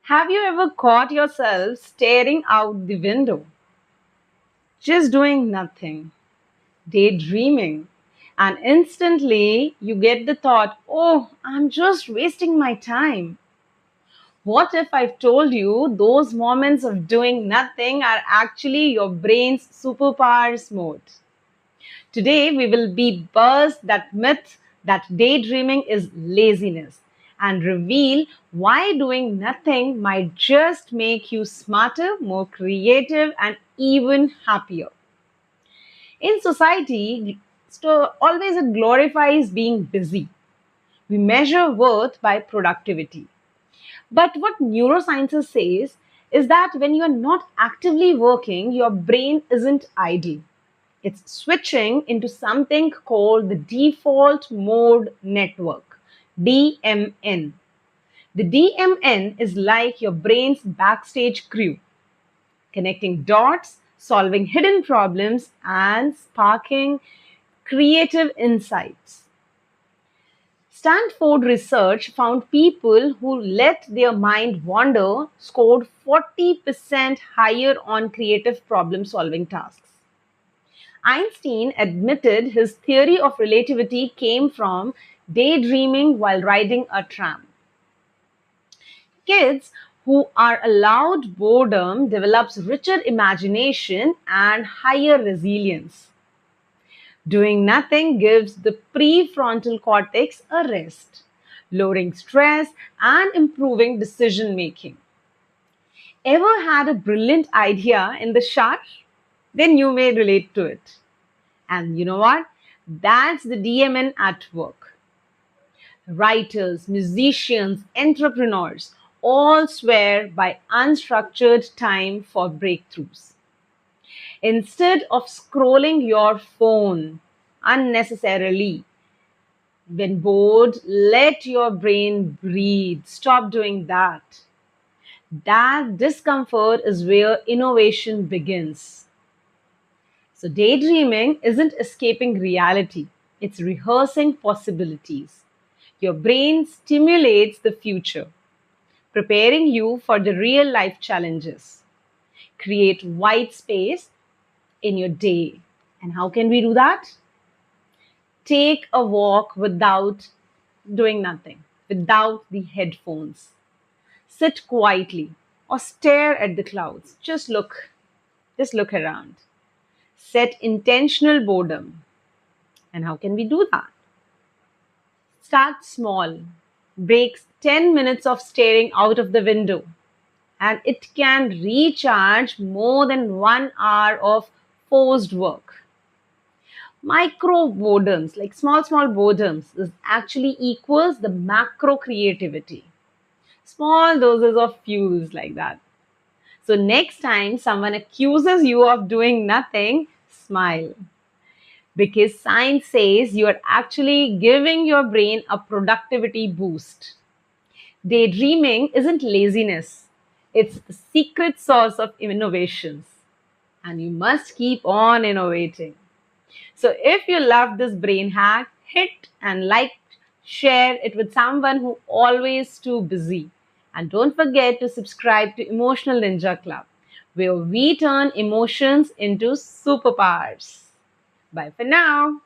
Have you ever caught yourself staring out the window, just doing nothing, daydreaming, and instantly you get the thought, oh, I'm just wasting my time? What if I've told you those moments of doing nothing are actually your brain's superpowers mode? Today, we will be burst that myth that daydreaming is laziness and reveal why doing nothing might just make you smarter, more creative, and even happier. In society, always it glorifies being busy. We measure worth by productivity. But what neurosciences says is that when you're not actively working, your brain isn't idle. It's switching into something called the default mode network, DMN. The DMN is like your brain's backstage crew, connecting dots, solving hidden problems, and sparking creative insights. Stanford research found people who let their mind wander scored 40% higher on creative problem solving tasks. Einstein admitted his theory of relativity came from daydreaming while riding a tram. Kids who are allowed boredom develops richer imagination and higher resilience. Doing nothing gives the prefrontal cortex a rest, lowering stress and improving decision making. Ever had a brilliant idea in the shower? Then you may relate to it. And you know what? That's the DMN at work. Writers, musicians, entrepreneurs all swear by unstructured time for breakthroughs. Instead of scrolling your phone unnecessarily, when bored, let your brain breathe. Stop doing that. That discomfort is where innovation begins. So, daydreaming isn't escaping reality, it's rehearsing possibilities. Your brain stimulates the future, preparing you for the real life challenges. Create white space in your day. And how can we do that? Take a walk without doing nothing, without the headphones. Sit quietly or stare at the clouds. Just look around. Set intentional boredom. And how can we do that? Start small. Breaks 10 minutes of staring out of the window. And it can recharge more than 1 hour of forced work. Micro boredoms, like small boredoms, is actually equals the macro creativity. Small doses of fuse like that. So next time someone accuses you of doing nothing, smile. Because science says you are actually giving your brain a productivity boost. Daydreaming isn't laziness, it's the secret source of innovations. And you must keep on innovating. So if you love this brain hack, hit and like, share it with someone who always too busy. And don't forget to subscribe to Emotional Ninja Club, where we turn emotions into superpowers. Bye for now.